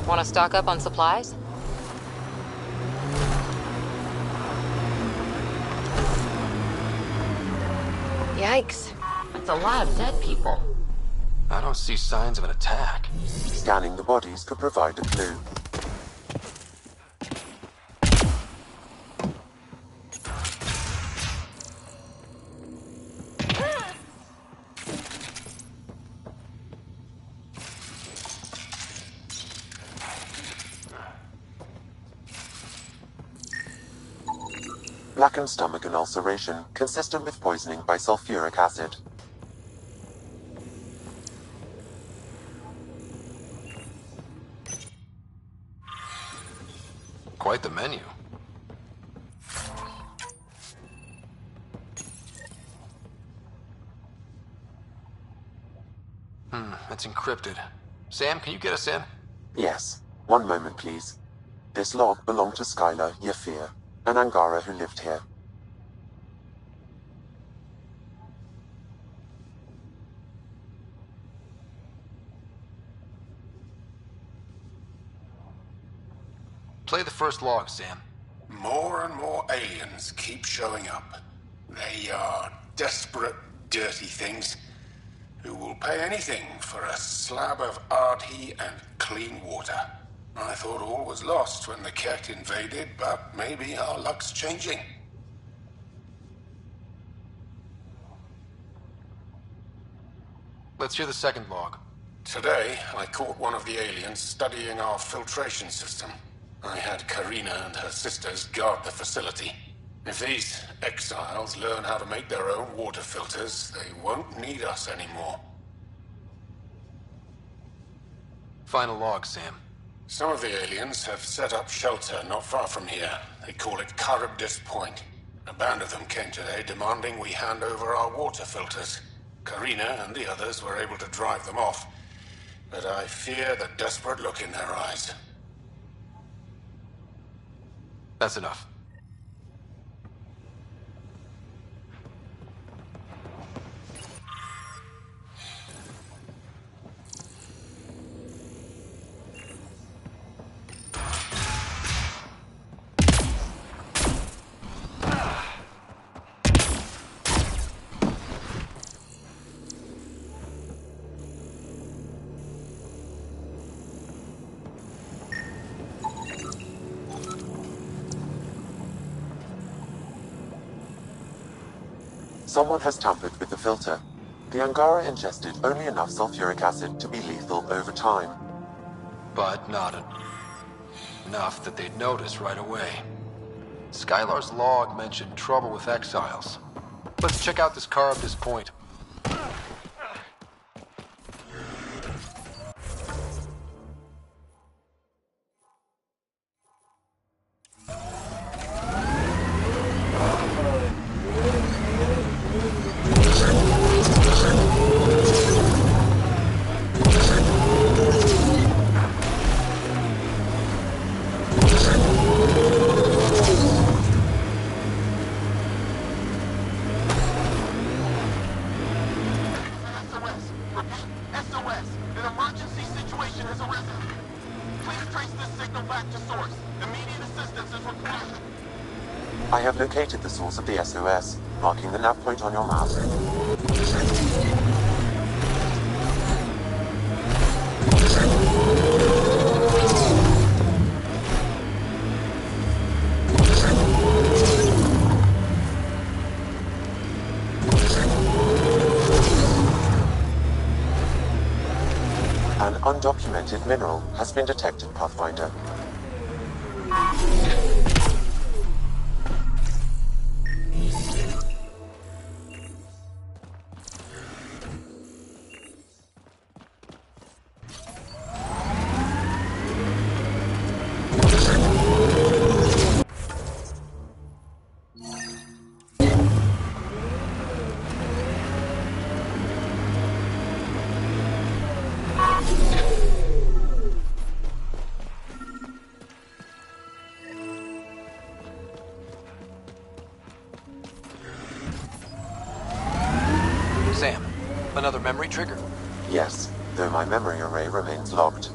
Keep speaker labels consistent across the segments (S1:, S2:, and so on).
S1: Want to stock up on supplies? Yikes. That's a lot of dead people.
S2: I don't see signs of an attack.
S3: Scanning the bodies could provide a clue. Blackened stomach and ulceration, consistent with poisoning by sulfuric acid.
S2: Quite the menu. It's encrypted. Sam, can you get us in?
S3: Yes. One moment, please. This log belonged to Skylar Yafir, an Angara who lived here.
S2: Play the first log, Sam.
S4: More and more aliens keep showing up. They are desperate, dirty things who will pay anything for a slab of Ardhi and clean water. I thought all was lost when the Ket invaded, but maybe our luck's changing.
S2: Let's hear the second log.
S4: Today, I caught one of the aliens studying our filtration system. I had Karina and her sisters guard the facility. If these exiles learn how to make their own water filters, they won't need us anymore.
S2: Final log, Sam.
S4: Some of the aliens have set up shelter not far from here. They call it Charybdis Point. A band of them came today demanding we hand over our water filters. Karina and the others were able to drive them off, but I fear the desperate look in their eyes.
S2: That's enough.
S3: Someone has tampered with the filter. The Angara ingested only enough sulfuric acid to be lethal over time.
S2: But not enough that they'd notice right away. Skylar's log mentioned trouble with exiles. Let's check out this Charybdis Point.
S5: emergency situation has arisen. Please trace this signal back to source. Immediate assistance is required.
S3: I have located the source of the SOS, marking the nav point on your map. An undocumented mineral has been detected, Pathfinder.
S2: Sam, another memory trigger?
S3: Yes, though my memory array remains locked.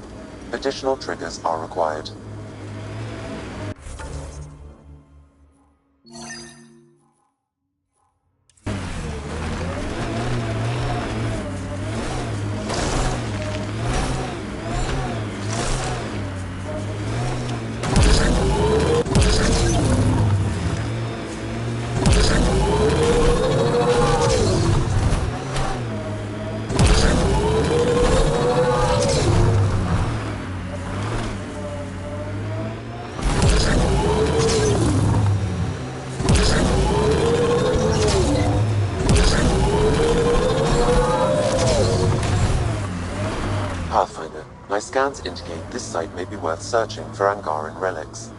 S3: Additional triggers are required. Pathfinder, my scans indicate this site may be worth searching for Angaran relics.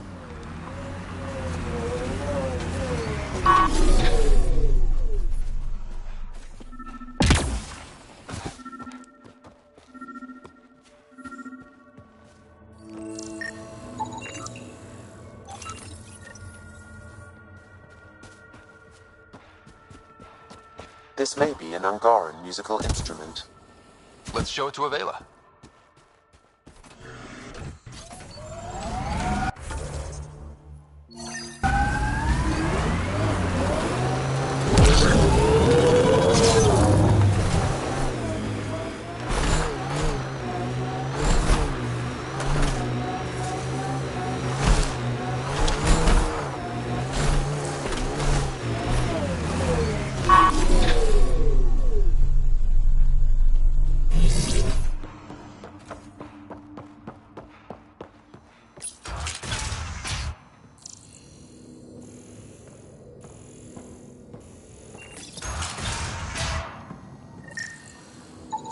S3: This may be an Angaran musical instrument.
S2: Let's show it to Avela.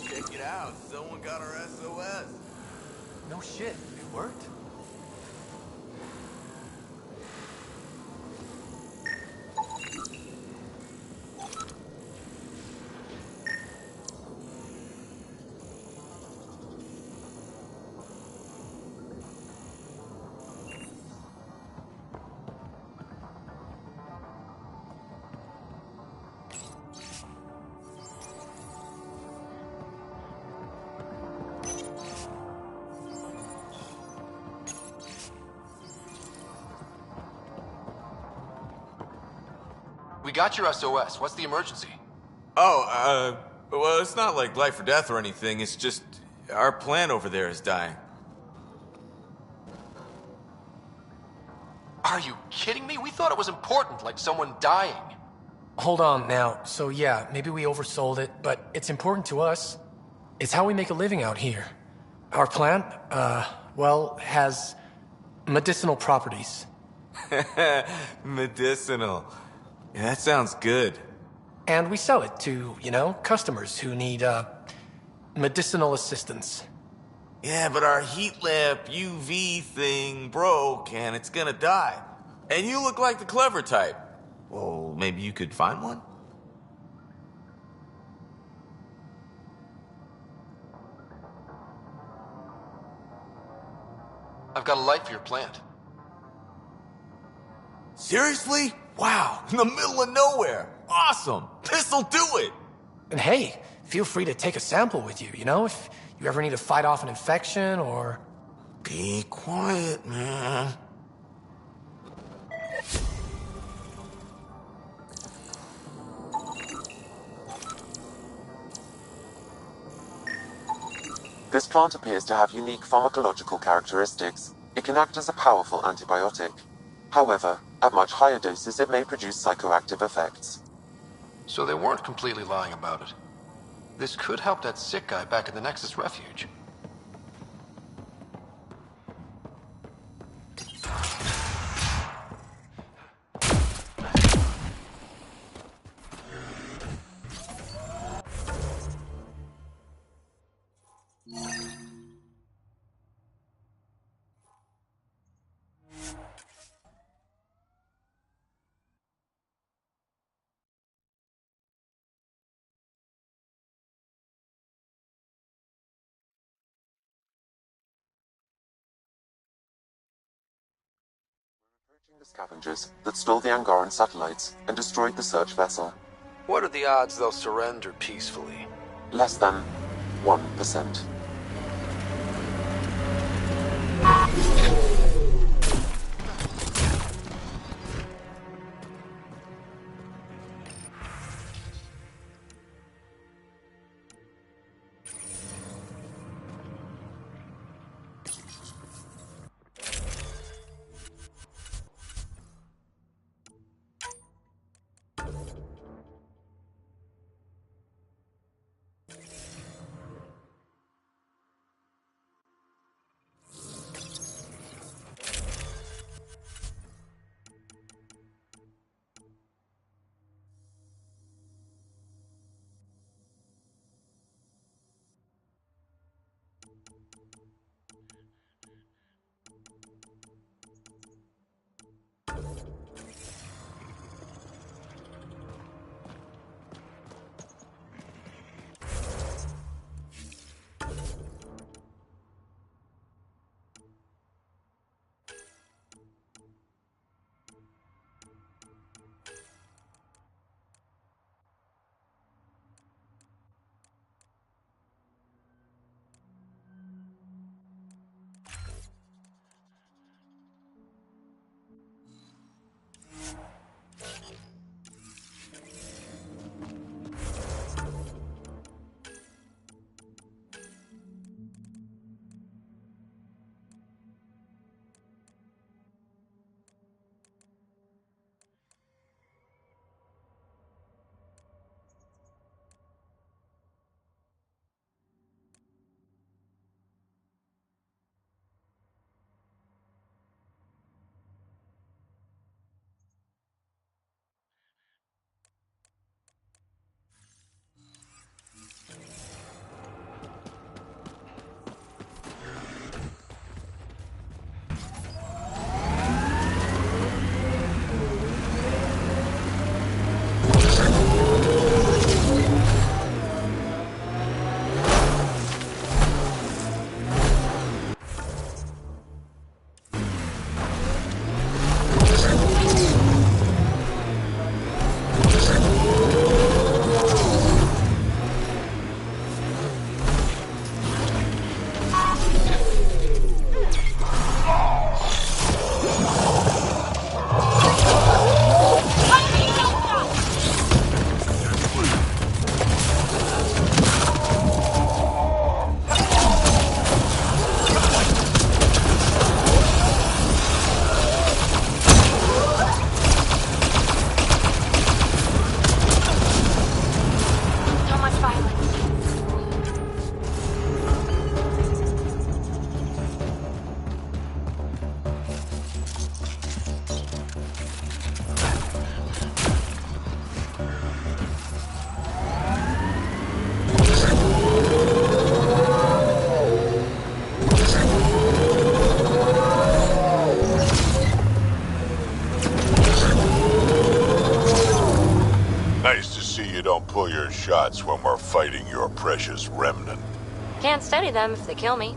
S5: Check it out. Someone got our SOS.
S2: No shit, it worked. We got your SOS. What's the emergency?
S5: Oh, well, it's not like life or death or anything. It's just our plant over there is dying.
S2: Are you kidding me? We thought it was important, like someone dying.
S6: Hold on now. So yeah, maybe we oversold it, but it's important to us. It's how we make a living out here. Our plant, well, has medicinal properties.
S5: Medicinal. Yeah, that sounds good.
S6: And we sell it to, customers who need, medicinal assistance.
S5: Yeah, but our heat lamp UV thing broke and it's gonna die. And you look like the clever type. Well, maybe you could find one?
S2: I've got a light for your plant.
S5: Seriously? Wow, in the middle of nowhere. Awesome. This'll do it.
S6: And hey, feel free to take a sample with you, if You ever need to fight off an infection, or...
S5: Be quiet, man.
S3: This plant appears to have unique pharmacological characteristics. It can act as a powerful antibiotic. However, at much higher doses it may produce psychoactive effects.
S2: So they weren't completely lying about it. This could help that sick guy back in the Nexus refuge.
S3: The scavengers that stole the Angaran satellites and destroyed the search vessel.
S2: What are the odds they'll surrender peacefully?
S3: Less than 1%.
S7: pull your shots when we're fighting your precious remnant.
S1: Can't study them if they kill me.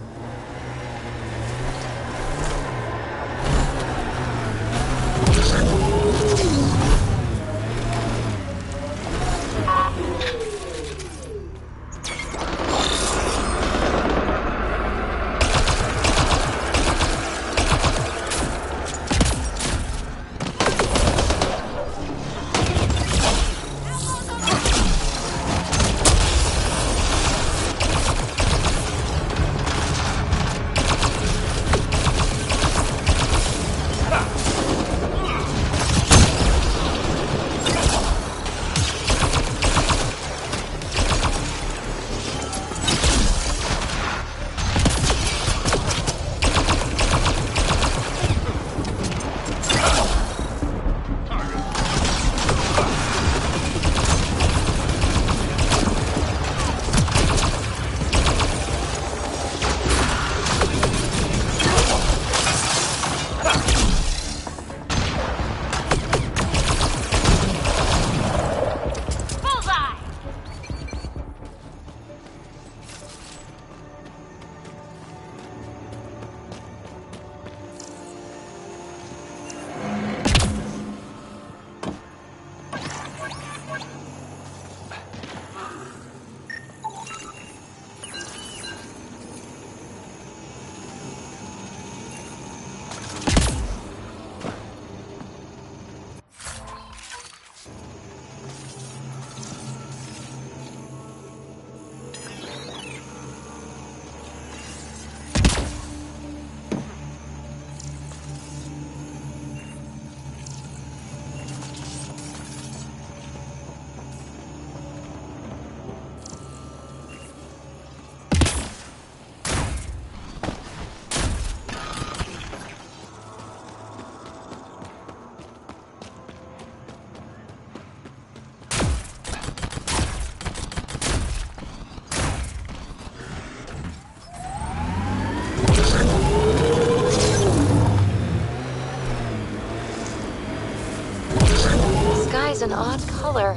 S8: color.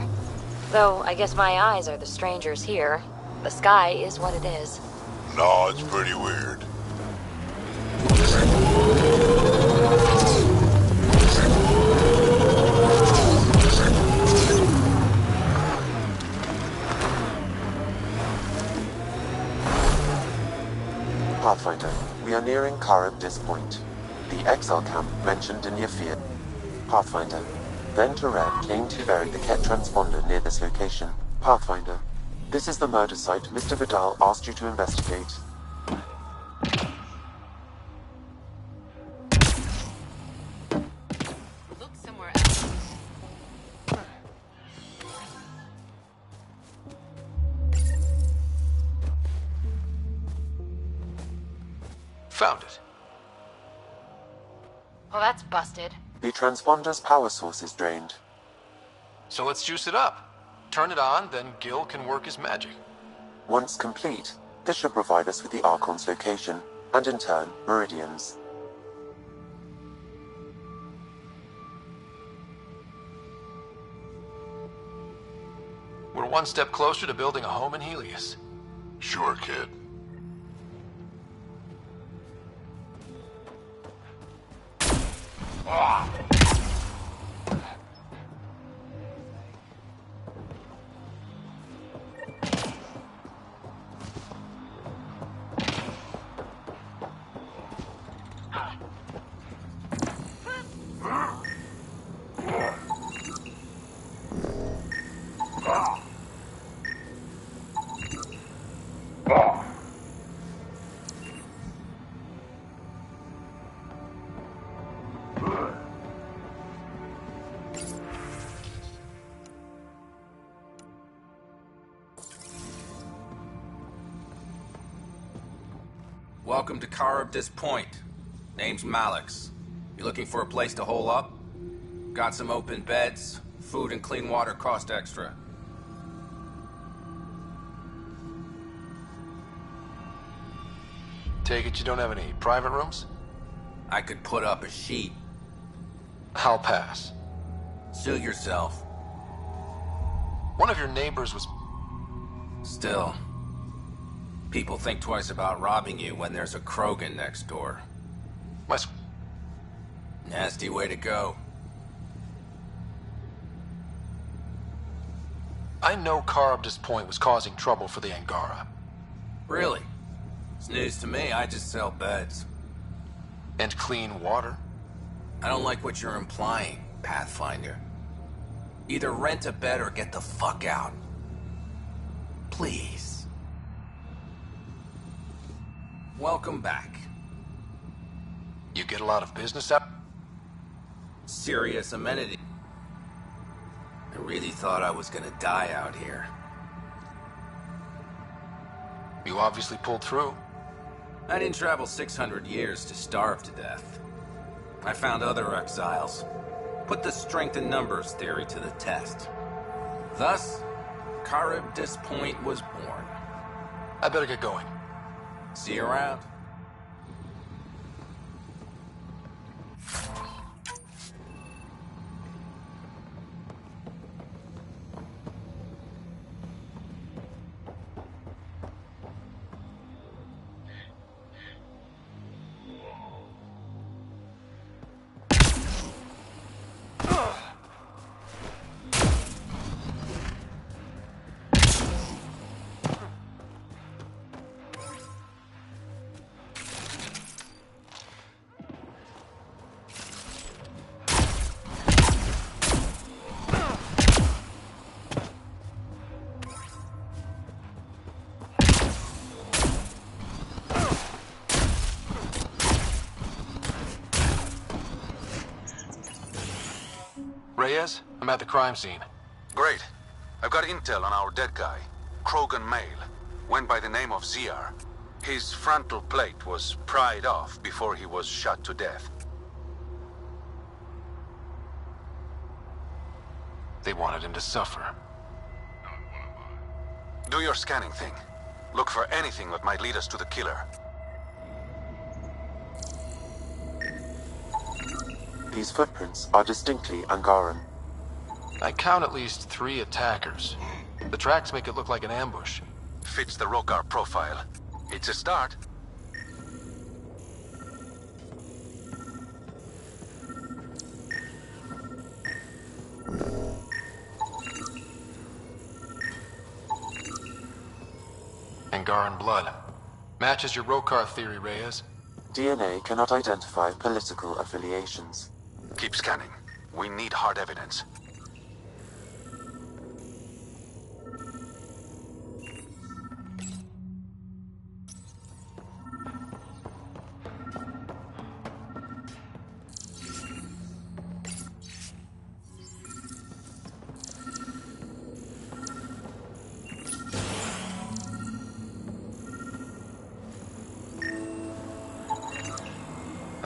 S8: Though, I guess my eyes are the strangers here. The sky is what it is.
S7: No, it's pretty weird.
S3: Pathfinder, we are nearing Charybdis Point, the exile camp mentioned in your fear. Pathfinder, then Tendrá came to bury the Ket transponder near this location. Pathfinder, this is the murder site Mr. Vidal asked you to investigate.
S1: Look somewhere else.
S2: Found it.
S8: Well, that's busted.
S3: The transponder's power source is drained.
S2: So let's juice it up. Turn it on, then Gil can work his magic.
S3: Once complete, this should provide us with the Archon's location, and in turn, meridians.
S2: We're one step closer to building a home in Helios.
S7: Sure, kid.
S9: Welcome to Charybdis Point. Name's Malix. You looking for a place to hole up? Got some open beds. Food and clean water cost extra.
S2: Take it you don't have any private rooms?
S9: I could put up a sheet.
S2: I'll pass.
S9: Suit yourself.
S2: One of your neighbors was...
S9: Still, people think twice about robbing you when there's a Krogan next door.
S2: Wes,
S9: Nasty way to go.
S2: I know Charybdis Point was causing trouble for the Angara.
S9: Really? It's news to me. I just sell beds.
S2: And clean water?
S9: I don't like what you're implying, Pathfinder. Either rent a bed or get the fuck out. Please. Welcome back.
S2: You get a lot of business up?
S9: Serious amenity. I really thought I was gonna die out here.
S2: You obviously pulled through.
S9: I didn't travel 600 years to starve to death. I found other exiles. Put the strength in numbers theory to the test. Thus, Charybdis Point was born.
S2: I better get going.
S9: See you around.
S2: Reyes, I'm at the crime scene.
S10: Great. I've got intel on our dead guy. Krogan male. Went by the name of Ziar. His frontal plate was pried off before he was shot to death.
S2: They wanted him to suffer.
S10: Do your scanning thing. Look for anything that might lead us to the killer.
S3: These footprints are distinctly Angaran.
S2: I count at least 3 attackers. The tracks make it look like an ambush.
S10: Fits the Rokar profile. It's a start.
S2: Angaran blood. Matches your Rokar theory, Reyes.
S3: DNA cannot identify political affiliations.
S10: Keep scanning. We need hard evidence.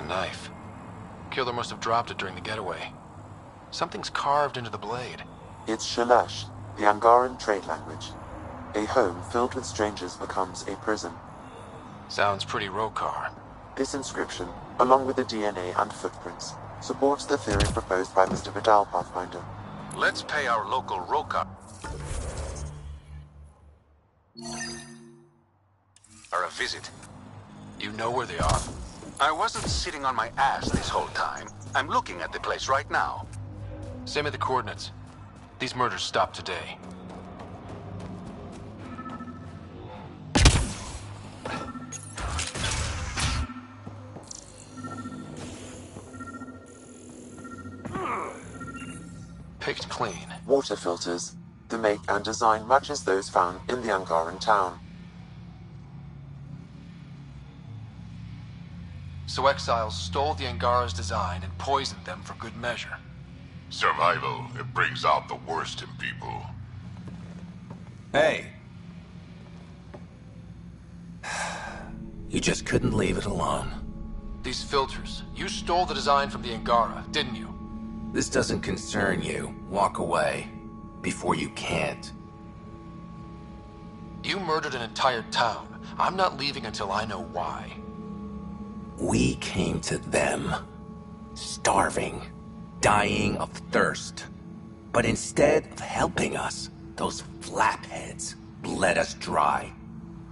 S2: Knife. Killer must have dropped it during the getaway. Something's carved into the blade.
S3: It's Shalash, the Angaran trade language. A home filled with strangers becomes a prison.
S2: Sounds pretty Rokar.
S3: This inscription, along with the DNA and footprints, supports the theory proposed by Mr. Vidal, Pathfinder.
S10: Let's pay our local Rokar a visit.
S2: You know where they are?
S10: I wasn't sitting on my ass this whole time. I'm looking at the place right now.
S2: Send me the coordinates. These murders stopped today. Picked clean.
S3: Water filters. The make and design matches those found in the Angaran town.
S2: So exiles stole the Angara's design and poisoned them for good measure.
S7: Survival, it brings out the worst in people.
S9: Hey. You just couldn't leave it alone.
S2: These filters. You stole the design from the Angara, didn't you?
S9: This doesn't concern you. Walk away. Before you can't.
S2: You murdered an entire town. I'm not leaving until I know why.
S9: We came to them. Starving. Dying of thirst. But instead of helping us, those flapheads bled us dry.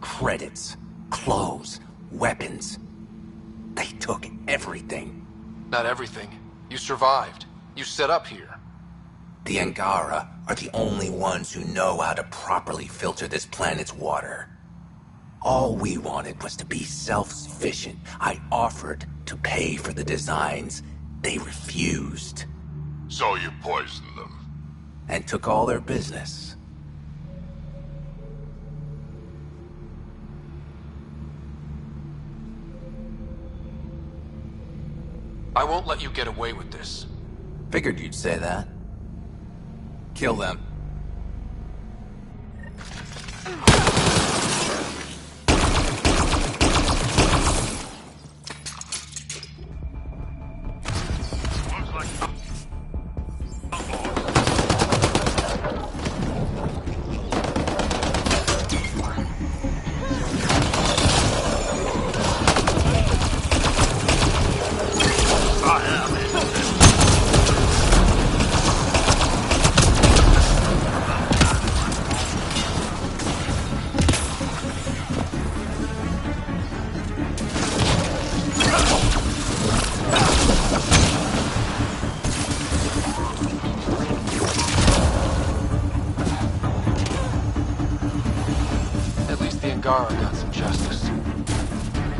S9: Credits, clothes, weapons. They took everything.
S2: Not everything. You survived. You set up here.
S9: The Angara are the only ones who know how to properly filter this planet's water. All we wanted was to be self-sufficient. I offered to pay for the designs. They refused.
S7: So you poisoned them.
S9: And took all their business.
S2: I won't let you get away with this.
S9: Figured you'd say that. Kill them.
S2: Angara got some justice.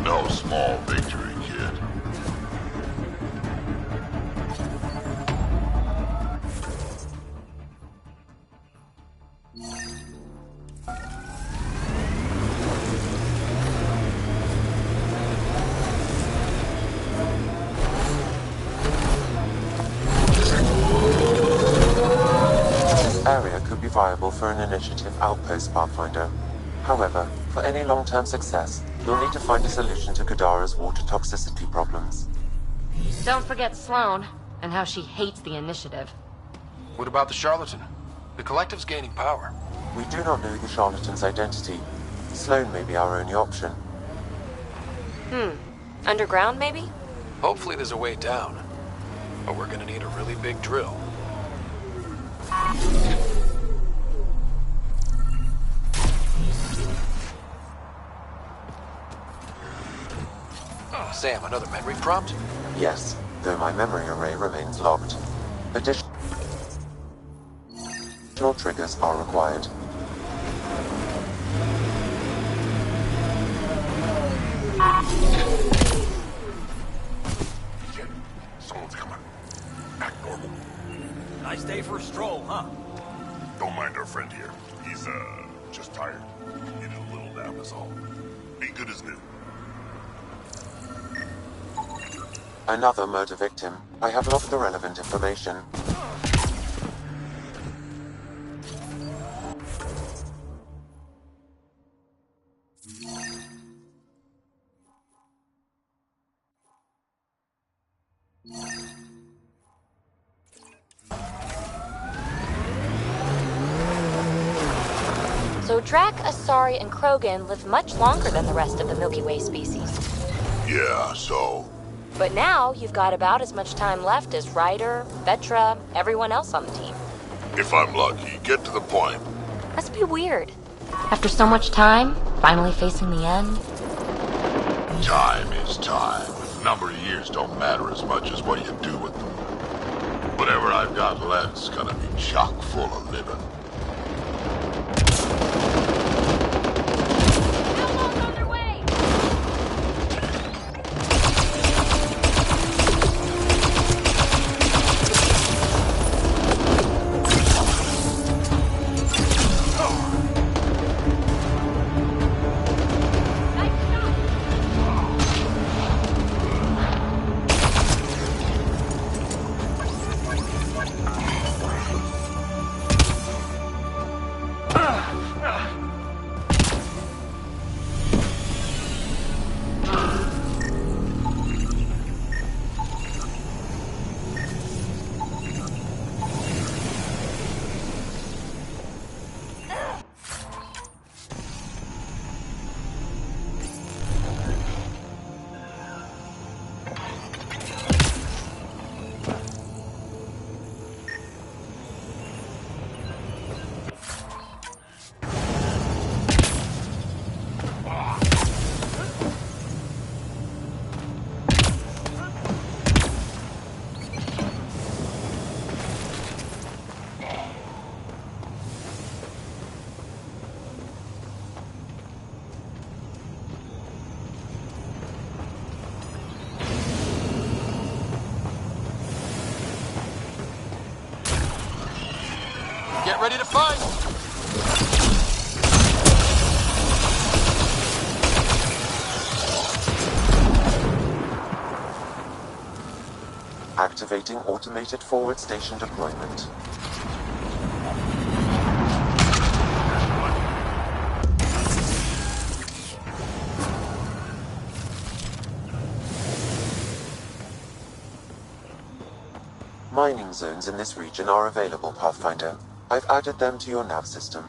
S7: No small victory, kid.
S3: This area could be viable for an initiative outpost, Pathfinder. However, for any long-term success, you'll need to find a solution to Kadara's water toxicity problems.
S8: Don't forget Sloane, and how she hates the initiative.
S2: What about the charlatan? The collective's gaining power.
S3: We do not know the charlatan's identity. Sloane may be our only option.
S8: Underground, maybe?
S2: Hopefully there's a way down. But we're gonna need a really big drill. Sam, another memory prompt?
S3: Yes, though my memory array remains locked. Additional triggers are required.
S7: Shit, someone's coming. Act normal.
S9: Nice day for a stroll, huh?
S7: Don't mind our friend here. He's, just tired. Needed a little nap is all. Be good as new.
S3: Another murder victim. I have logged the relevant information.
S8: So Drac, Asari, and Krogan live much longer than the rest of the Milky Way species.
S7: Yeah, so...
S8: But now you've got about as much time left as Ryder, Vetra, everyone else on the team.
S7: If I'm lucky, get to the point.
S8: Must be weird. After so much time, finally facing the end.
S7: Time is time. The number of years don't matter as much as what you do with them. Whatever I've got left's gonna be chock full of living.
S2: Get ready to fight!
S3: Activating automated forward station deployment. Mining zones in this region are available, Pathfinder. I've added them to your nav system.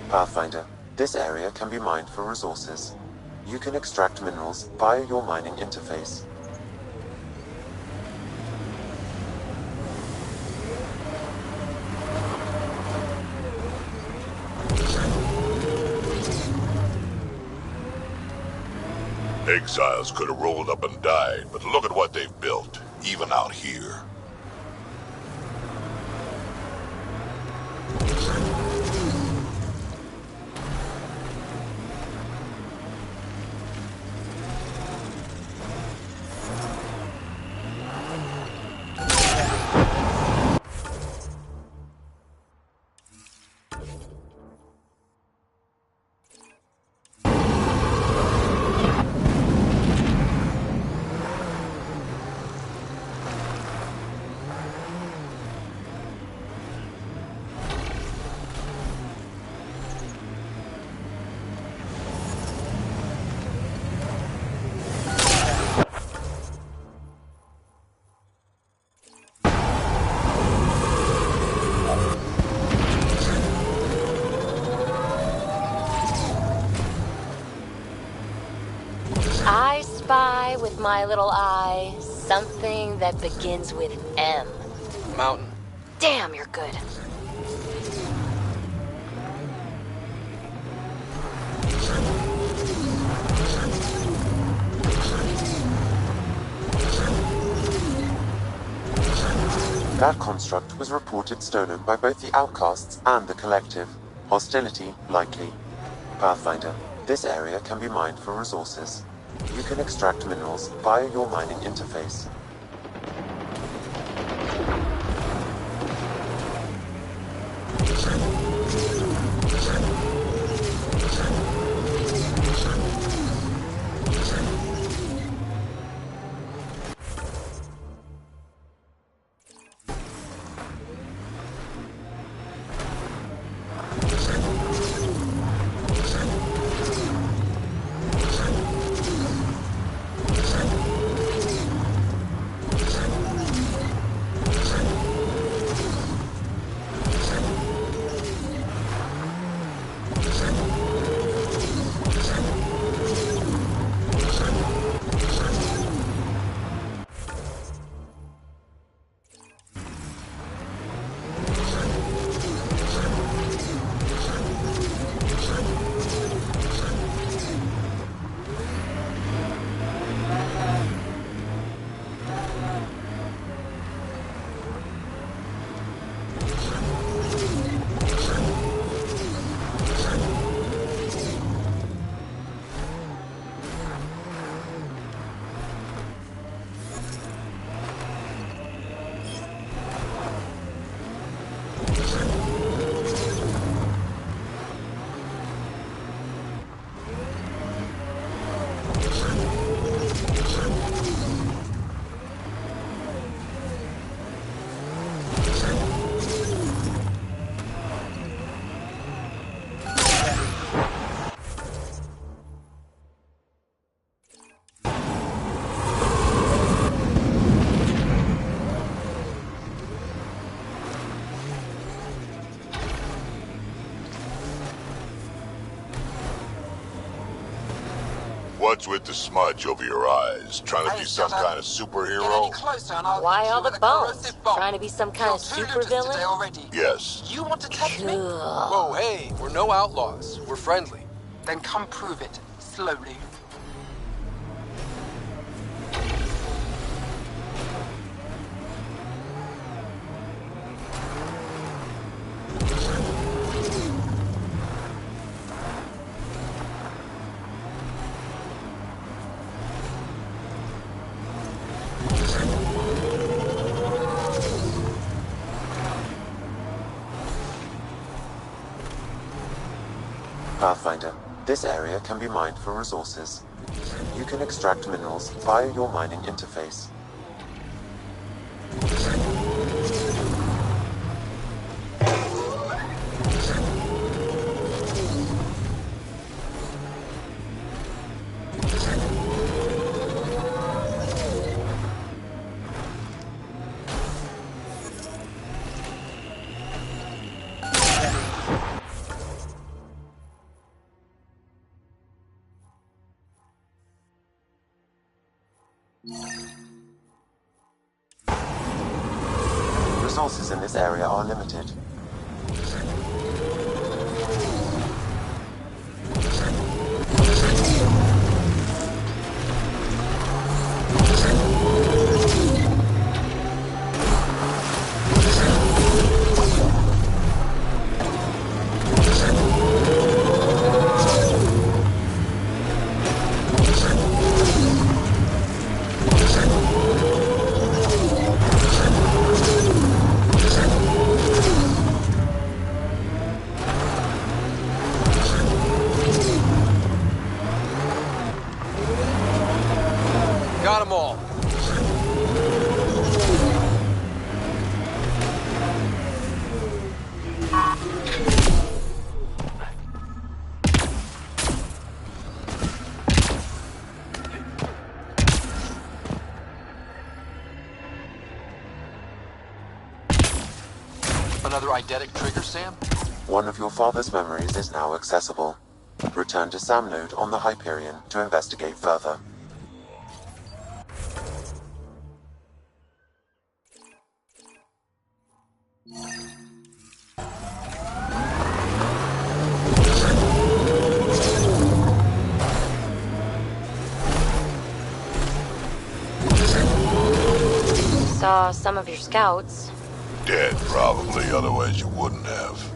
S3: Pathfinder, this area can be mined for resources. You can extract minerals via your mining interface.
S7: Exiles could have rolled up and died, but look at what they've built, even out here.
S8: I spy with my little eye something that begins with M.
S11: Mountain.
S8: Damn, you're good.
S3: That construct was reported stolen by both the Outcasts and the Collective. Hostility likely. Pathfinder, this area can be mined for resources. You can extract minerals via your mining interface.
S7: What's with the smudge over your eyes? Trying to be some kind of superhero?
S8: Why all the bones? Trying to be some kind of supervillain?
S7: Yes.
S11: You want to test me?
S8: Cool.
S11: Whoa, hey, we're no outlaws. We're friendly. Then come prove it, slowly.
S3: Pathfinder, this area can be mined for resources. You can extract minerals via your mining interface. Resources in this area are limited.
S11: Got them all.
S2: Another eidetic trigger, Sam?
S3: One of your father's memories is now accessible. Return to Sam Node on the Hyperion to investigate further.
S8: Saw some of your scouts.
S7: Dead, probably, otherwise you wouldn't have.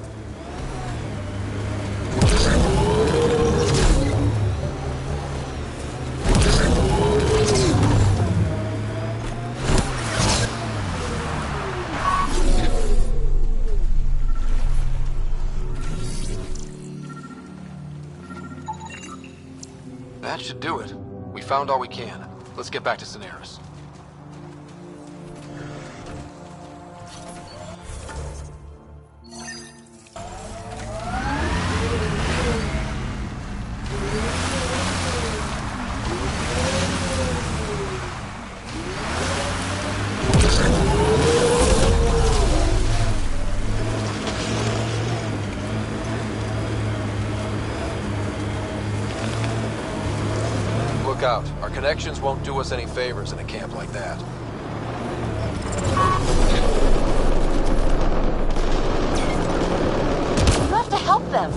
S2: That should do it. We found all we can. Let's get back to Cineris. Look out. Our connections won't do us any favors in a camp like that.
S8: You have to help them.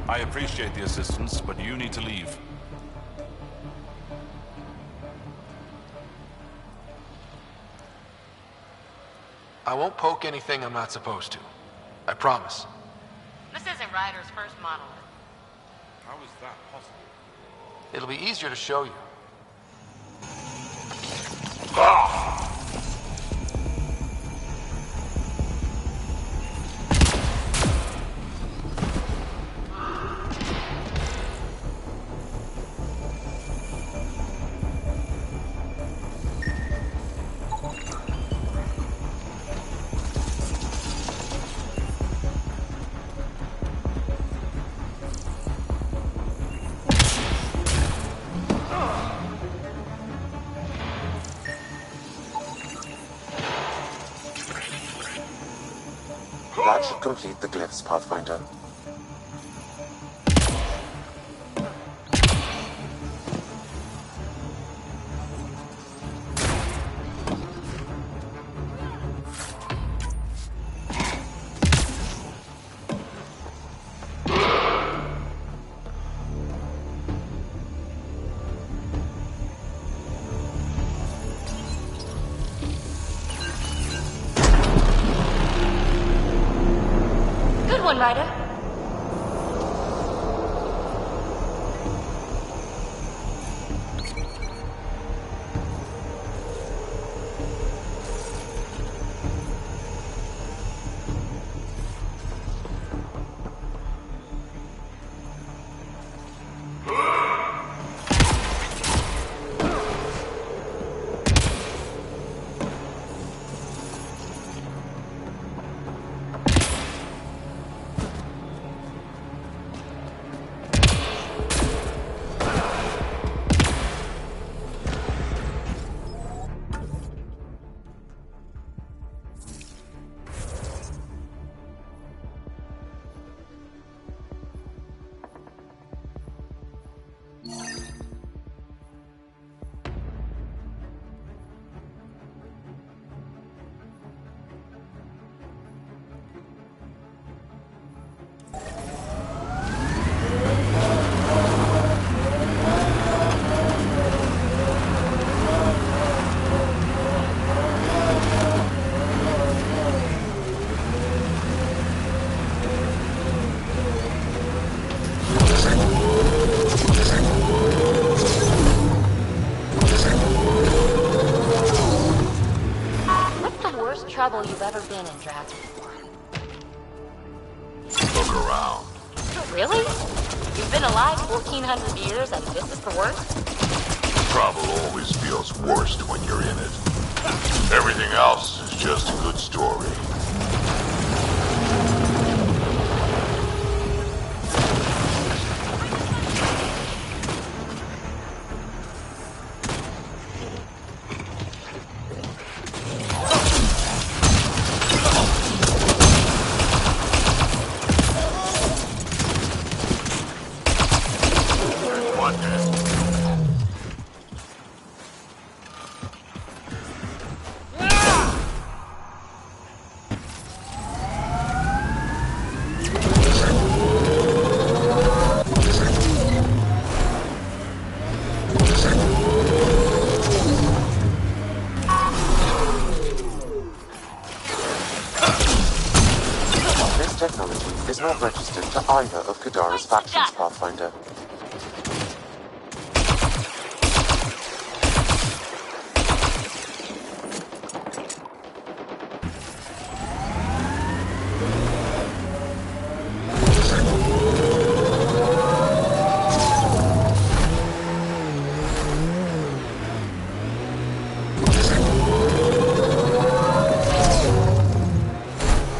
S12: I appreciate the assistance, but you need to leave.
S2: I won't poke anything I'm not supposed to. I promise.
S1: This isn't Ryder's first monolith.
S12: How is that possible?
S2: It'll be easier to show you.
S3: That should complete the glyphs, Pathfinder.
S8: one, Ryder. Trouble you've ever been in, Drac?
S7: Look around.
S8: Really? You've been alive 1,400 years and this is the worst?
S7: Trouble always feels worst when you're in it. Everything else is just a good story.
S3: Is not registered to either of Kadara's factions, Pathfinder.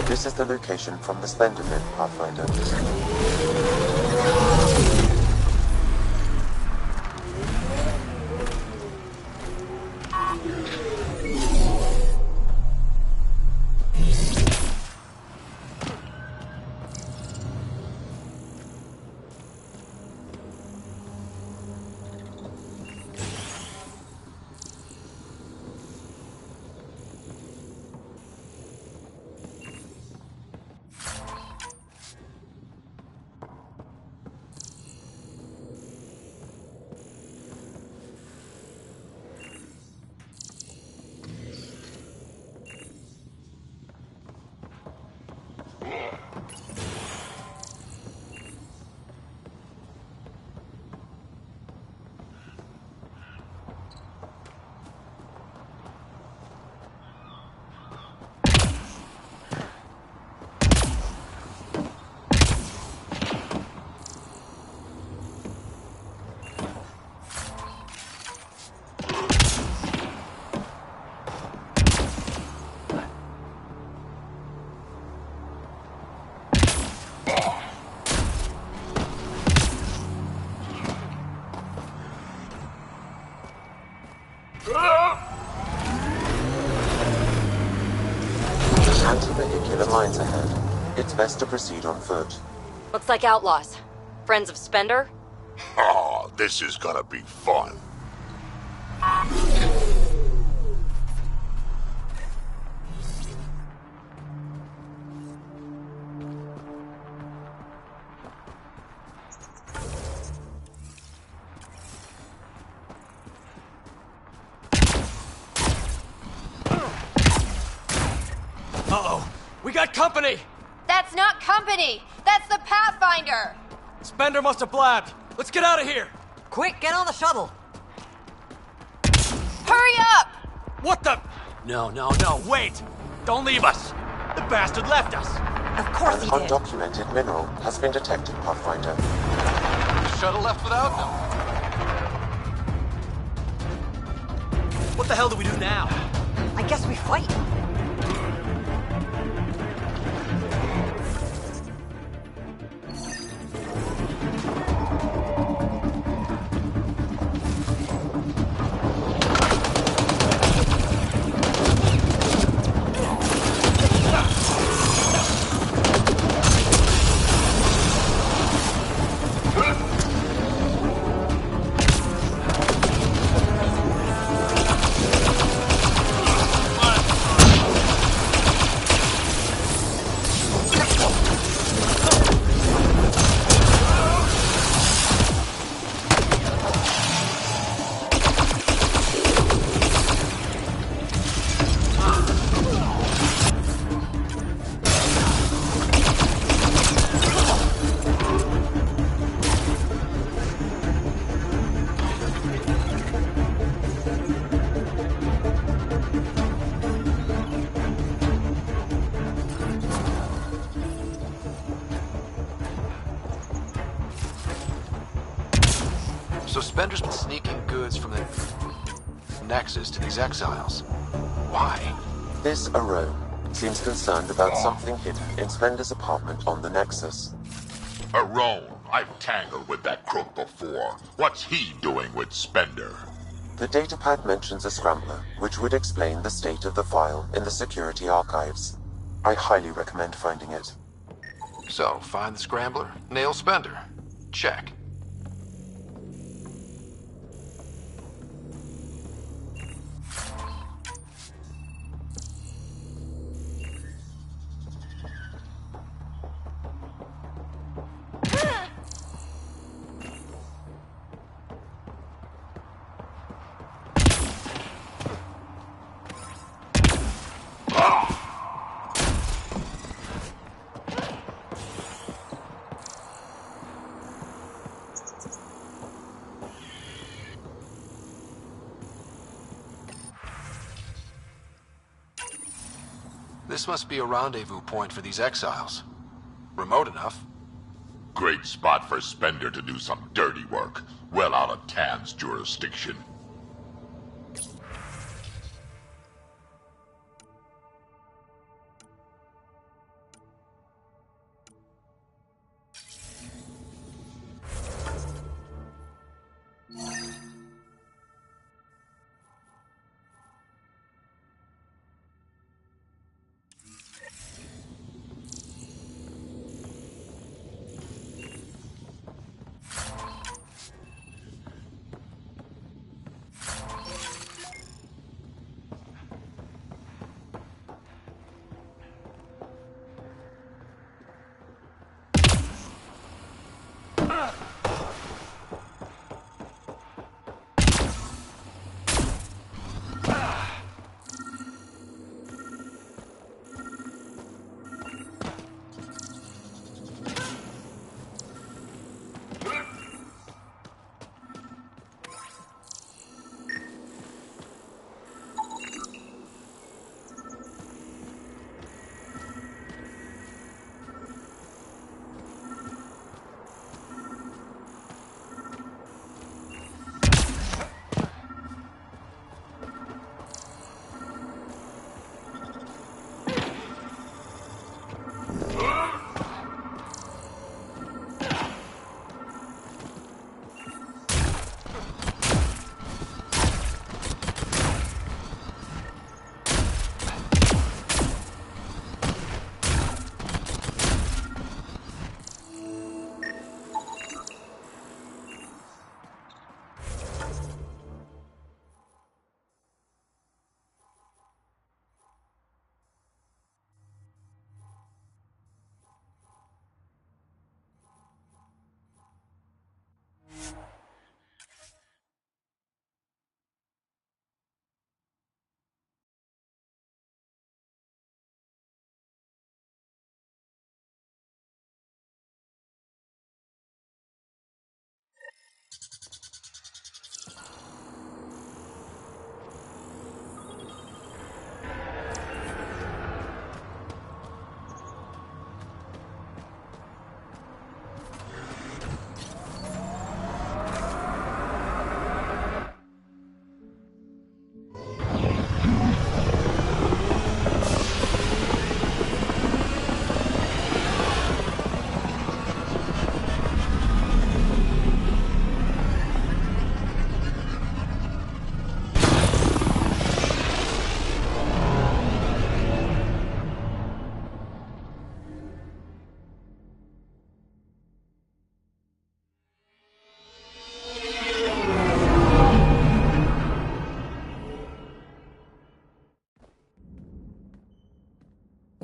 S3: This is the location from the Slenderman, Pathfinder. Anti-vehicular mines ahead. It's best to proceed on foot.
S8: Looks like outlaws. Friends of Spender?
S7: Oh, this is gonna be fun.
S6: Uh-oh. We got company!
S8: That's not company! That's the Pathfinder!
S13: Spender must have blabbed. Let's get out of here!
S1: Quick, get on the shuttle!
S8: Hurry up!
S13: What the? No, wait! Don't leave us! The bastard left us!
S1: Of course he
S3: An
S1: did.
S3: undocumented mineral has been detected, Pathfinder.
S2: The shuttle left without them.
S13: What the hell do we do now?
S1: I guess we fight.
S2: So Spender's been sneaking goods from the Nexus to these exiles. Why?
S3: This Arone seems concerned about something hidden in Spender's apartment on the Nexus.
S7: Arone, I've tangled with that crook before. What's he doing with Spender?
S3: The datapad mentions a scrambler, which would explain the state of the file in the security archives. I highly recommend finding it.
S2: So, find the scrambler, nail Spender. Check. This must be a rendezvous point for these exiles. Remote enough.
S7: Great spot for Spender to do some dirty work. Well out of Tan's jurisdiction.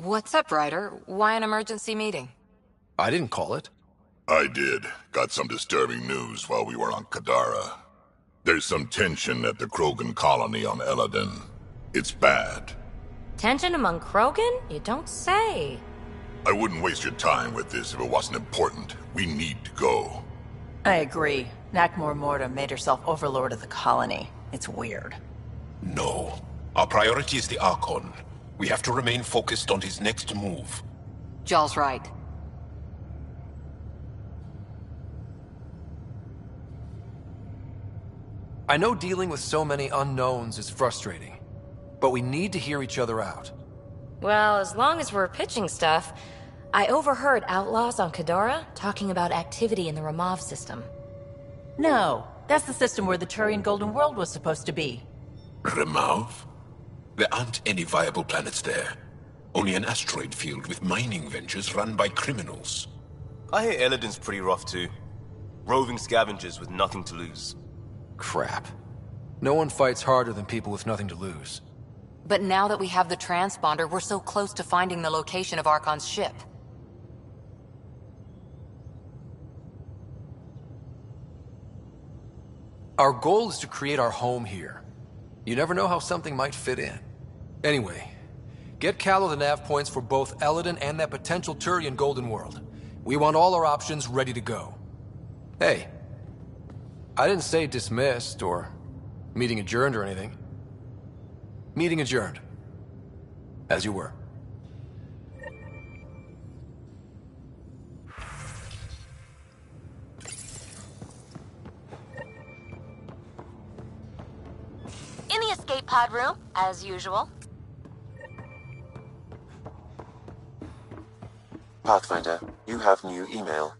S1: What's up, Ryder? Why an emergency meeting?
S6: I didn't call it.
S7: I did. Got some disturbing news while we were on Kadara. There's some tension at the Krogan colony on Eladin. It's bad.
S8: Tension among Krogan? You don't say.
S7: I wouldn't waste your time with this if it wasn't important. We need to go.
S14: I agree. Nakmor Morta made herself overlord of the colony. It's weird.
S4: No. Our priority is the Archon. We have to remain focused on his next move.
S1: Jall's right.
S15: I know dealing with so many unknowns is frustrating, but we need to hear each other out.
S8: Well, as long as we're pitching stuff, I overheard outlaws on Kadara talking about activity in the Ramov system.
S14: No, that's the system where the Turian Golden World was supposed to be.
S4: Remov? There aren't any viable planets there. Only an asteroid field with mining ventures run by criminals.
S16: I hear Eladin's pretty rough too. Roving scavengers with nothing to lose.
S15: Crap. No one fights harder than people with nothing to lose.
S1: But now that we have the transponder, we're so close to finding the location of Archon's ship.
S15: Our goal is to create our home here. You never know how something might fit in. Anyway, get Callow the nav points for both Eladin and that potential Turian Golden World. We want all our options ready to go. Hey, I didn't say dismissed or meeting adjourned or anything. Meeting adjourned. As you were.
S8: In the escape pod room, as usual.
S3: Pathfinder, you have new email.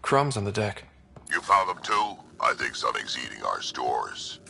S15: Crumbs on the deck.
S7: You found them too? I think something's eating our stores.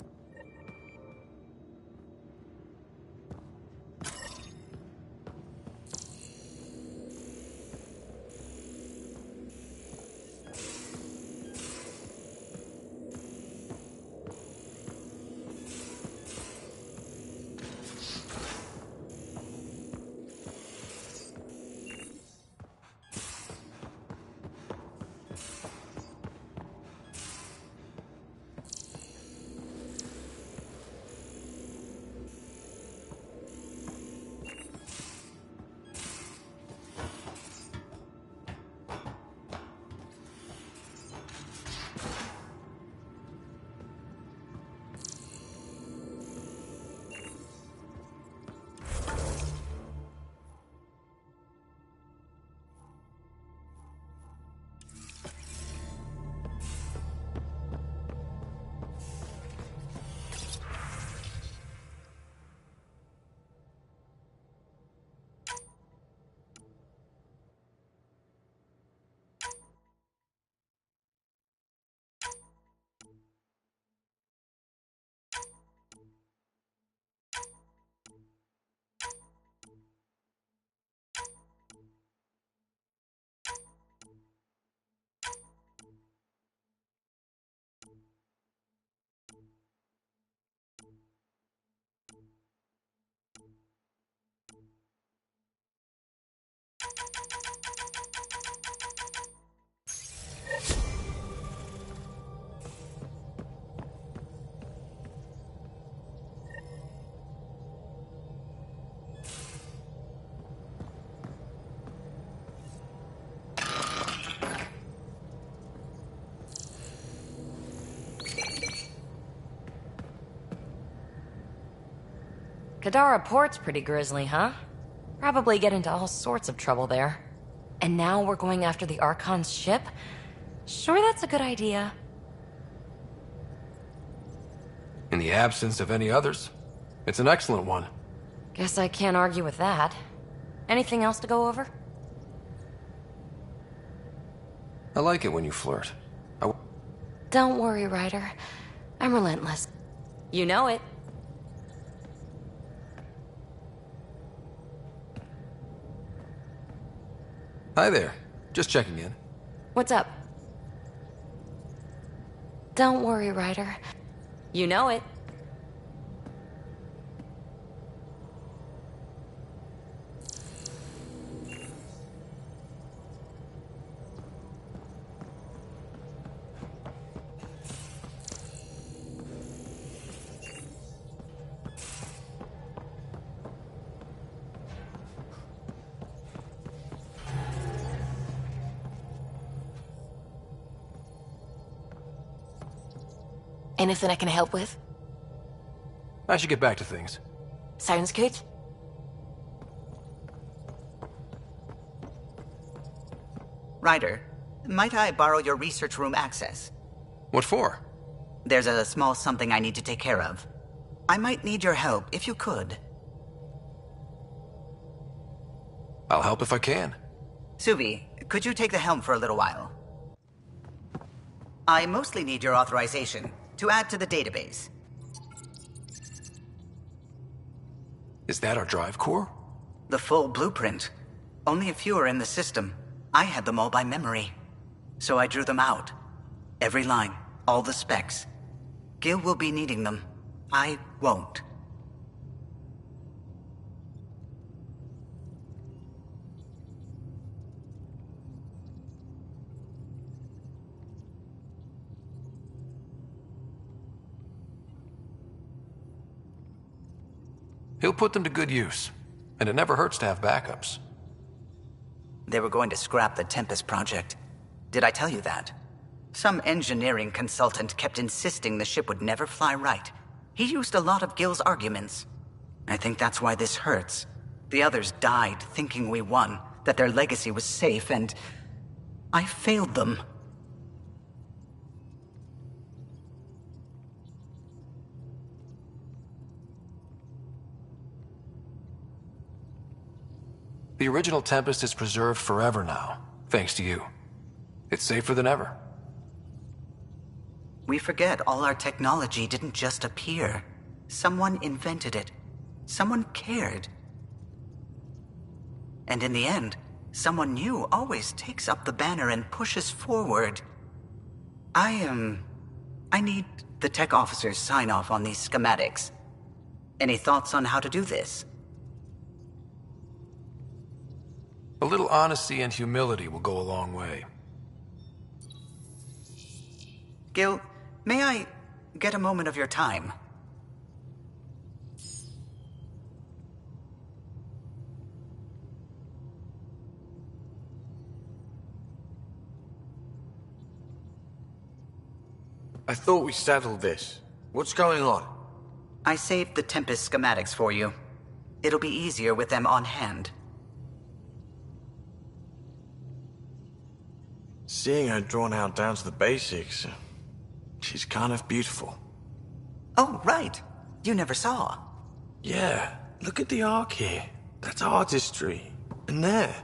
S8: Kadara Port's pretty grisly, huh? Probably get into all sorts of trouble there. And now we're going after the Archon's ship? Sure that's a good idea.
S15: In the absence of any others, it's an excellent one.
S8: Guess I can't argue with that. Anything else to go over?
S15: I like it when you flirt.
S8: Don't worry, Ryder. I'm relentless. You know it.
S15: Hi there. Just checking in.
S8: What's up? Don't worry, Ryder. You know it.
S1: Anything I can help with?
S15: I should get back to things.
S1: Sounds good.
S17: Ryder, might I borrow your research room access?
S15: What for?
S17: There's a small something I need to take care of. I might need your help, if you could.
S15: I'll help if I can.
S17: Suvi, could you take the helm for a little while? I mostly need your authorization to add to the database.
S15: Is that our drive core?
S17: The full blueprint. Only a few are in the system. I had them all by memory. So I drew them out. Every line, all the specs. Gil will be needing them. I won't.
S15: He'll put them to good use, and it never hurts to have backups.
S17: They were going to scrap the Tempest project. Did I tell you that? Some engineering consultant kept insisting the ship would never fly right. He used a lot of Gil's arguments. I think that's why this hurts. The others died thinking we won, that their legacy was safe, and I failed them.
S15: The original Tempest is preserved forever now, thanks to you. It's safer than ever.
S17: We forget all our technology didn't just appear. Someone invented it. Someone cared. And in the end, someone new always takes up the banner and pushes forward. I need the tech officer's sign-off on these schematics. Any thoughts on how to do this?
S15: A little honesty and humility will go a long way.
S17: Gil, may I get a moment of your time?
S13: I thought we settled this. What's going on?
S17: I saved the Tempest schematics for you. It'll be easier with them on hand.
S13: Seeing her drawn out down to the basics, she's kind of beautiful.
S17: Oh, right. You never saw.
S13: Yeah, look at the arc here. That's artistry. And there.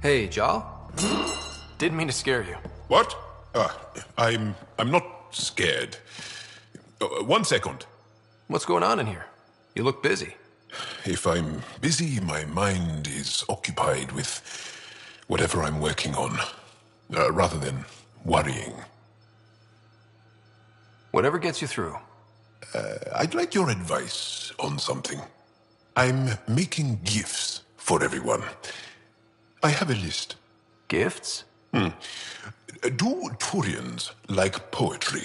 S15: Hey, Jal. Didn't mean to scare you.
S7: What? I'm not scared. 1 second.
S15: What's going on in here? You look busy.
S7: If I'm busy, my mind is occupied with whatever I'm working on, rather than worrying.
S15: Whatever gets you through.
S7: I'd like your advice on something. I'm making gifts for everyone. I have a list.
S15: Gifts?
S7: Do Turians like poetry?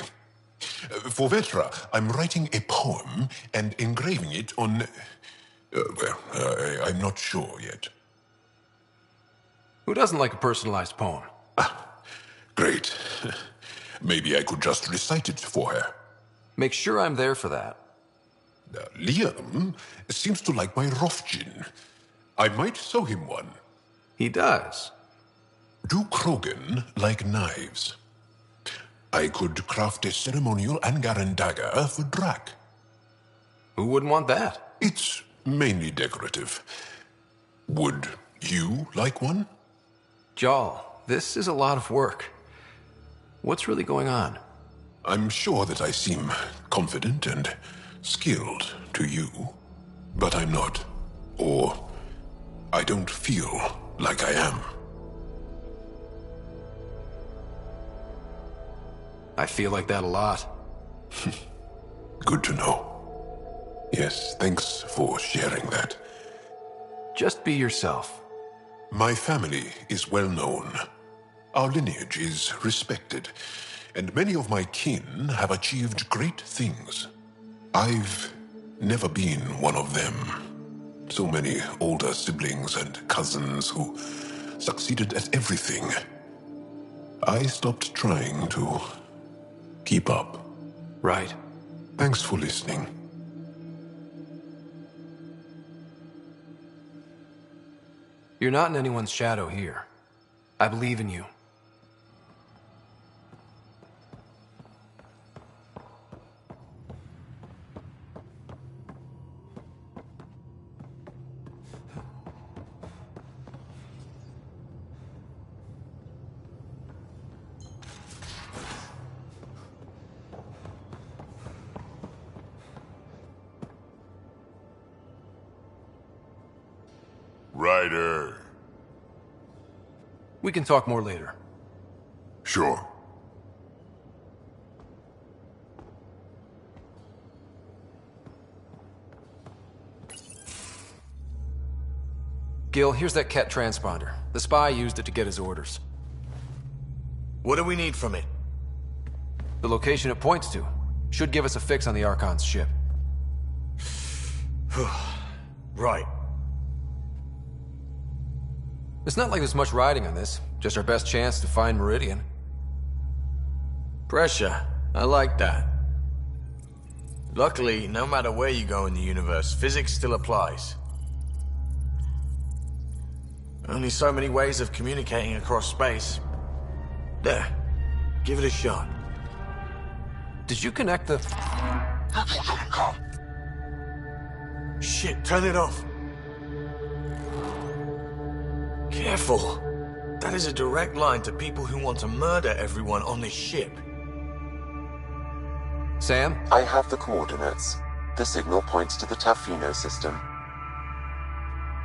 S7: For Vetra, I'm writing a poem and engraving it on... I'm not sure yet.
S15: Who doesn't like a personalized poem?
S7: Great. Maybe I could just recite it for her.
S15: Make sure I'm there for that.
S7: Liam seems to like my Rofgin. I might sew him one.
S15: He does.
S7: Do Krogan like knives? I could craft a ceremonial Angaran dagger for Drak.
S15: Who wouldn't want that?
S7: It's mainly decorative. Would you like one?
S15: Jal, this is a lot of work. What's really going on?
S7: I'm sure that I seem confident and skilled to you, but I'm not. Or I don't feel like I am.
S15: I feel like that a lot.
S7: Good to know. Yes, thanks for sharing that.
S15: Just be yourself.
S7: My family is well known. Our lineage is respected, and many of my kin have achieved great things. I've never been one of them. So many older siblings and cousins who succeeded at everything. I stopped trying to keep up.
S15: Right.
S7: Thanks for listening.
S15: You're not in anyone's shadow here. I believe in you.
S7: Ryder.
S15: We can talk more later.
S7: Sure.
S15: Gil, here's that Ket transponder. The spy used it to get his orders.
S13: What do we need from it?
S15: The location it points to. Should give us a fix on the Archon's ship.
S13: Right.
S15: It's not like there's much riding on this. Just our best chance to find Meridian.
S13: Pressure. I like that. Luckily, no matter where you go in the universe, physics still applies. Only so many ways of communicating across space. There. Give it a shot.
S15: Did you connect the...
S13: Shit, turn it off. Careful. That is a direct line to people who want to murder everyone on this ship.
S15: Sam?
S3: I have the coordinates. The signal points to the Tafino system.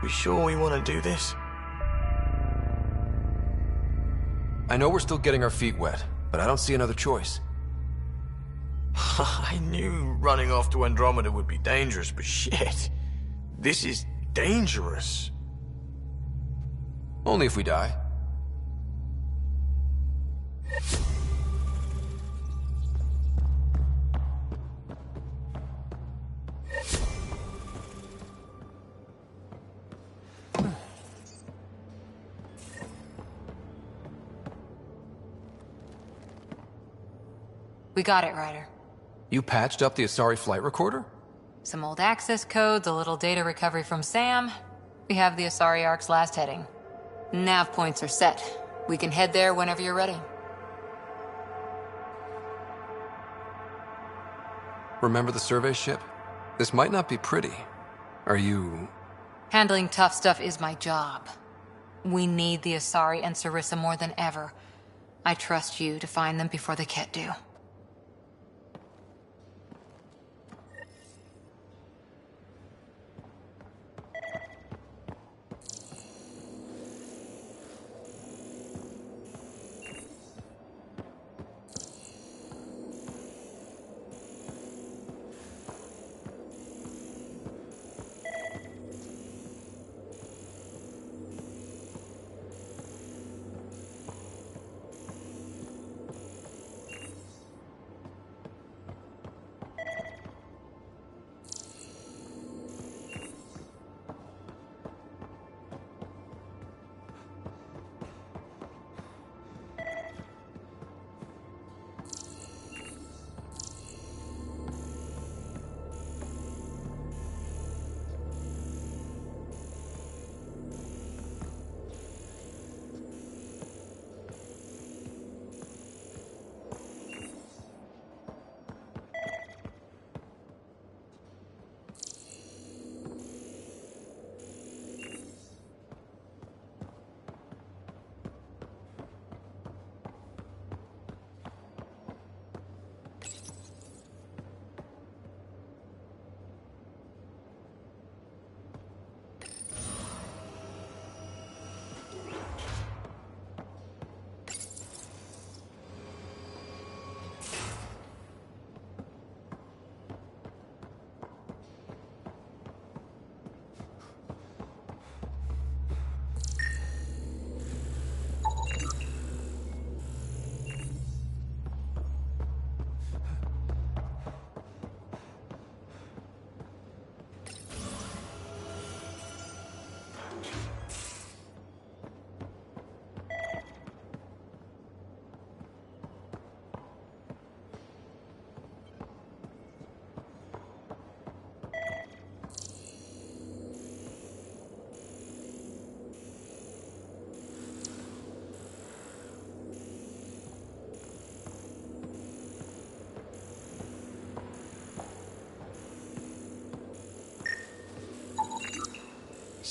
S13: We sure we want to do this?
S15: I know we're still getting our feet wet, but I don't see another choice.
S13: I knew running off to Andromeda would be dangerous, but shit. This is dangerous.
S15: Only if we die.
S1: We got it, Ryder.
S15: You patched up the Asari flight recorder?
S1: Some old access codes, a little data recovery from Sam. We have the Asari Ark's last heading. Nav points are set. We can head there whenever you're ready.
S15: Remember the survey ship? This might not be pretty. Are you...
S1: Handling tough stuff is my job. We need the Asari and Sarissa more than ever. I trust you to find them before the Ket do.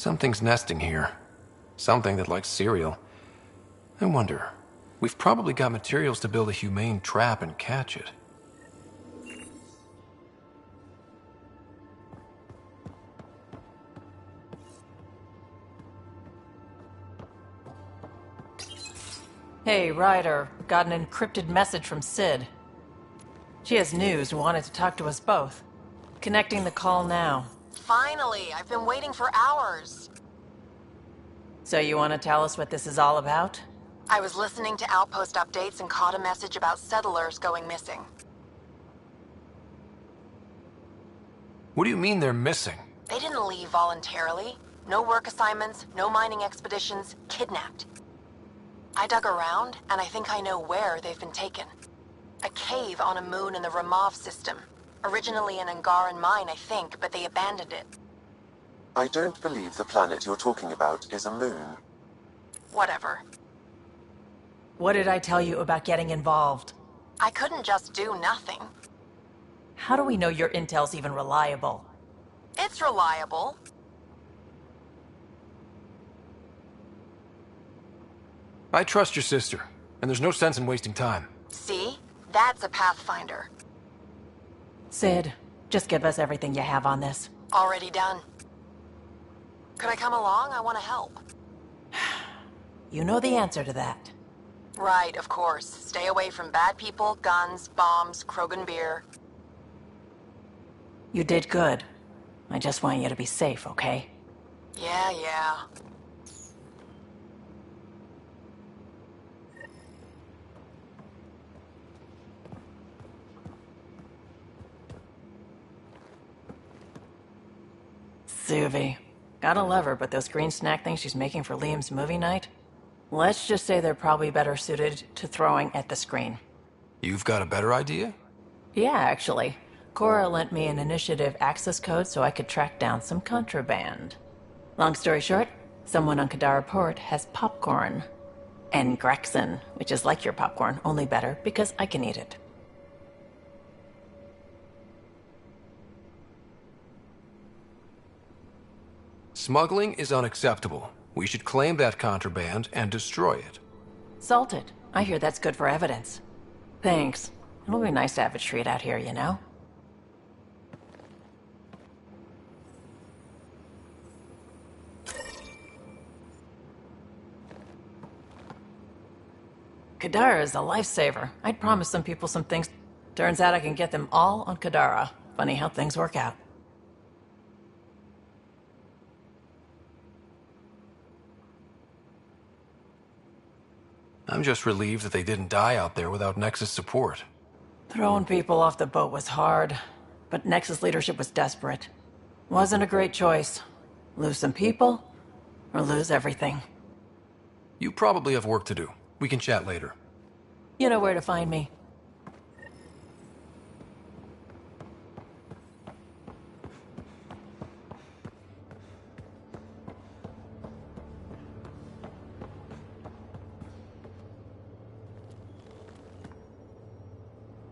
S15: Something's nesting here. Something that likes cereal. I wonder, we've probably got materials to build a humane trap and catch it.
S14: Hey, Ryder. Got an encrypted message from Sid. She has news and wanted to talk to us both. Connecting the call now.
S18: Finally! I've been waiting for hours.
S14: So you want to tell us what this is all about?
S18: I was listening to outpost updates and caught a message about settlers going missing.
S15: What do you mean they're missing?
S18: They didn't leave voluntarily. No work assignments, no mining expeditions, kidnapped. I dug around, and I think I know where they've been taken. A cave on a moon in the Ramov system. Originally an Angaran mine, I think, but they abandoned it.
S3: I don't believe the planet you're talking about is a moon.
S18: Whatever.
S14: What did I tell you about getting involved?
S18: I couldn't just do nothing.
S14: How do we know your intel's even reliable?
S18: It's reliable.
S15: I trust your sister, and there's no sense in wasting time.
S18: See? That's a Pathfinder.
S14: Sid, just give us everything you have on this.
S18: Already done. Could I come along? I want to help.
S14: You know the answer to that.
S18: Right, of course. Stay away from bad people, guns, bombs, Krogan beer.
S14: You did good. I just want you to be safe, okay?
S18: Yeah.
S14: Suvi. Gotta love her, but those green snack things she's making for Liam's movie night? Let's just say they're probably better suited to throwing at the screen.
S15: You've got a better idea?
S14: Yeah, actually. Cora lent me an initiative access code so I could track down some contraband. Long story short, someone on Kadara Port has popcorn. And Grexon, which is like your popcorn, only better because I can eat it.
S15: Smuggling is unacceptable. We should claim that contraband and destroy it.
S14: Salt it. I hear that's good for evidence. Thanks. It'll be nice to have a treat out here, you know? Kadara is a lifesaver. I'd promised some people some things. Turns out I can get them all on Kadara. Funny how things work out.
S15: I'm just relieved that they didn't die out there without Nexus support.
S14: Throwing people off the boat was hard, but Nexus leadership was desperate. Wasn't a great choice. Lose some people, or lose everything.
S15: You probably have work to do. We can chat later.
S14: You know where to find me.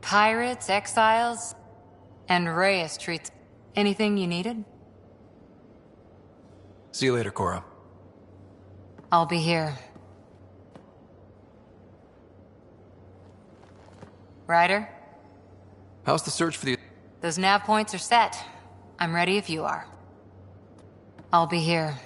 S1: Pirates, exiles, and Reyes treats anything you needed?
S15: See you later, Cora.
S1: I'll be here. Ryder?
S15: How's the search for the...
S1: Those nav points are set. I'm ready if you are. I'll be here.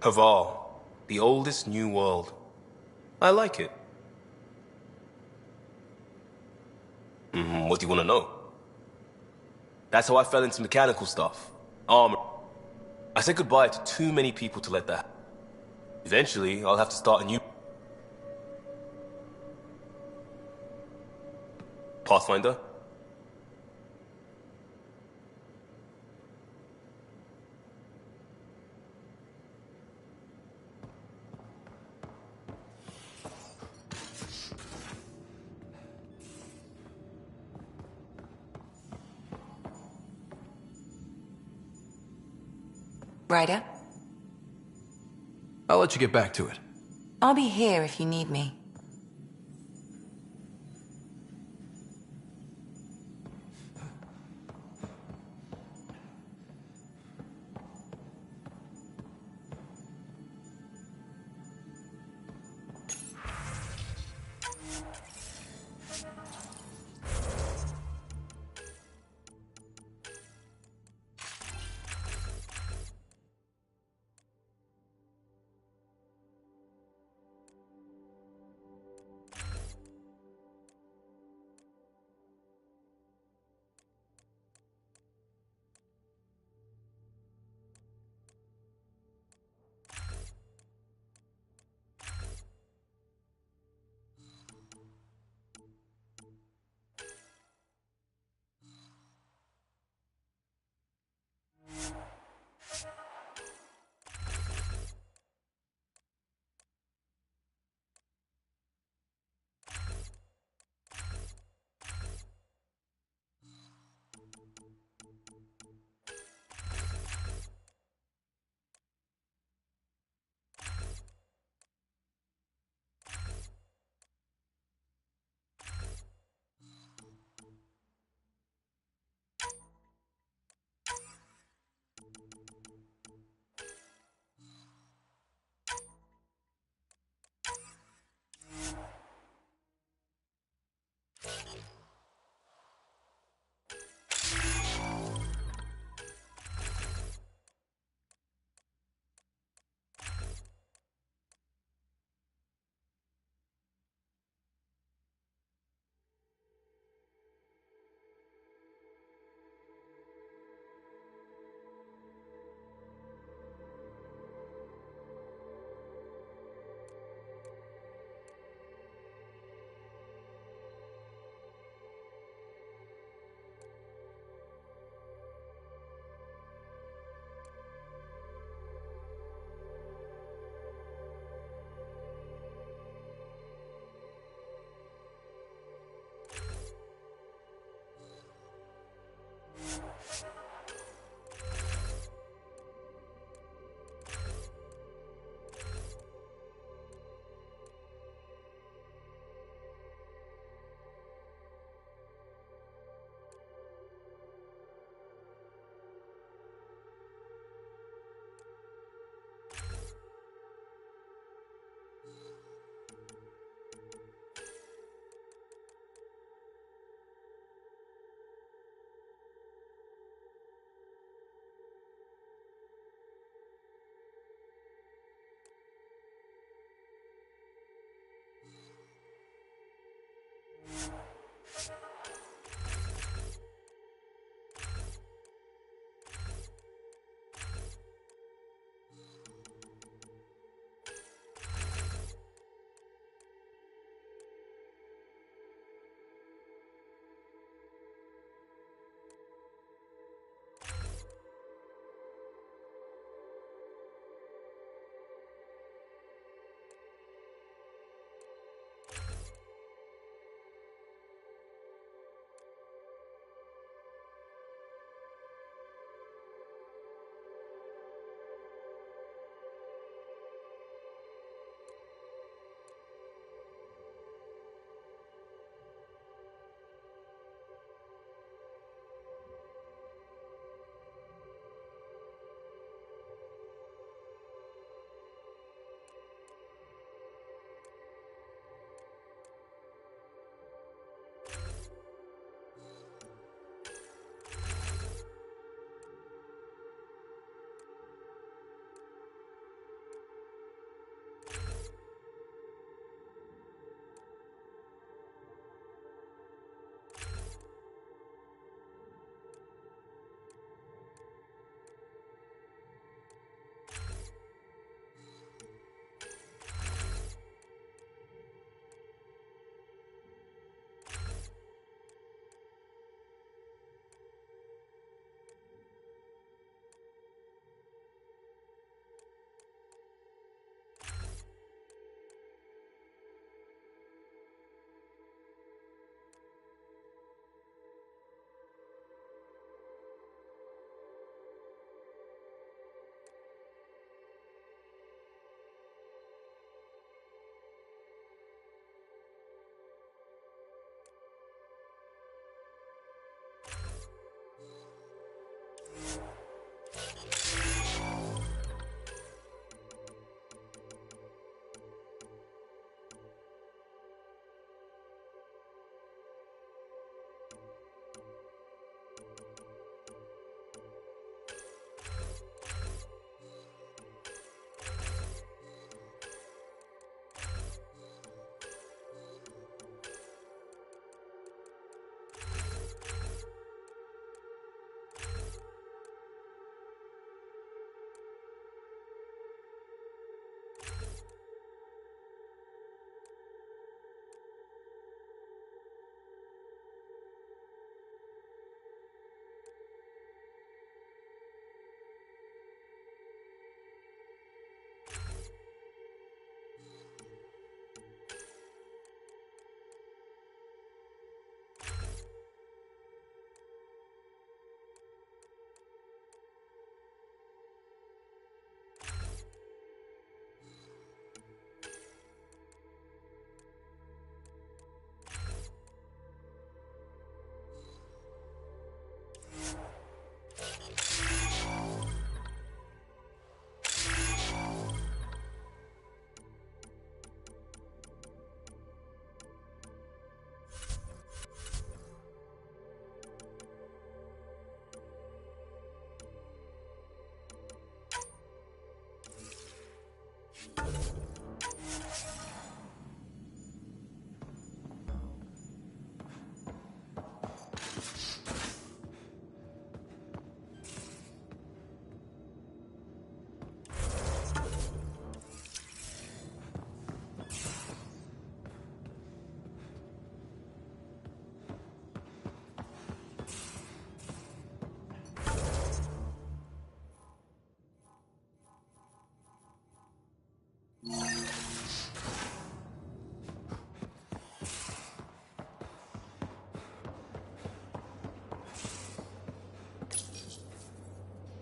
S16: Haval, the oldest new world. I like it. What do you want to know? That's how I fell into mechanical stuff. Armor. I said goodbye to too many people to let that happen. Eventually, I'll have to start a new... Pathfinder?
S1: Ryder?
S15: I'll let you get back to it.
S1: I'll be here if you need me.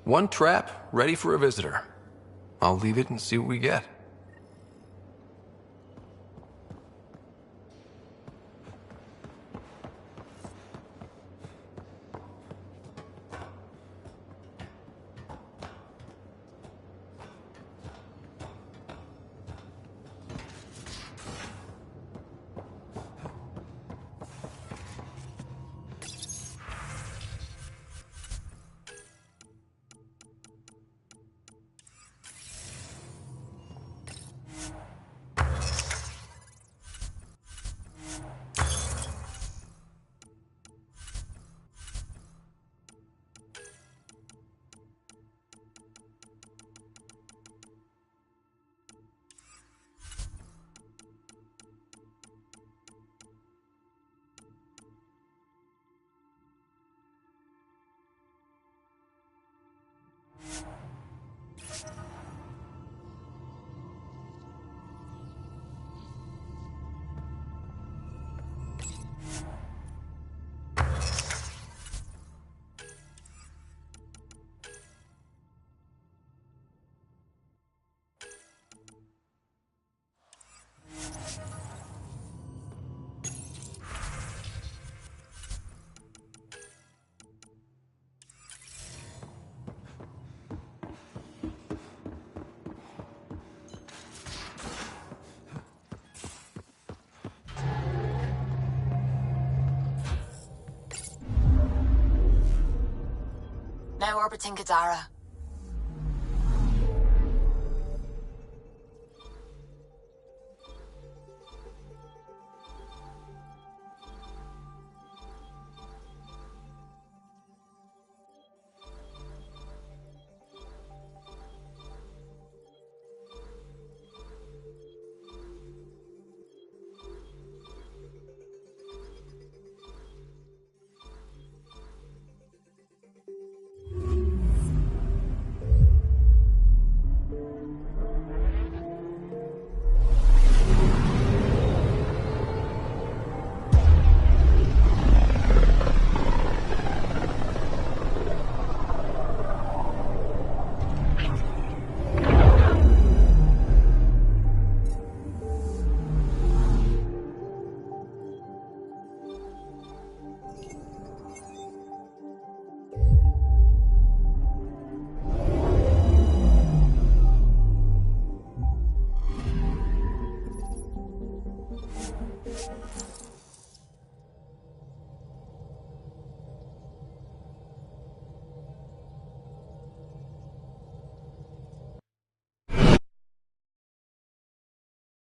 S15: One trap, ready for a visitor. I'll leave it and see what we get.
S18: Now orbiting Kadara.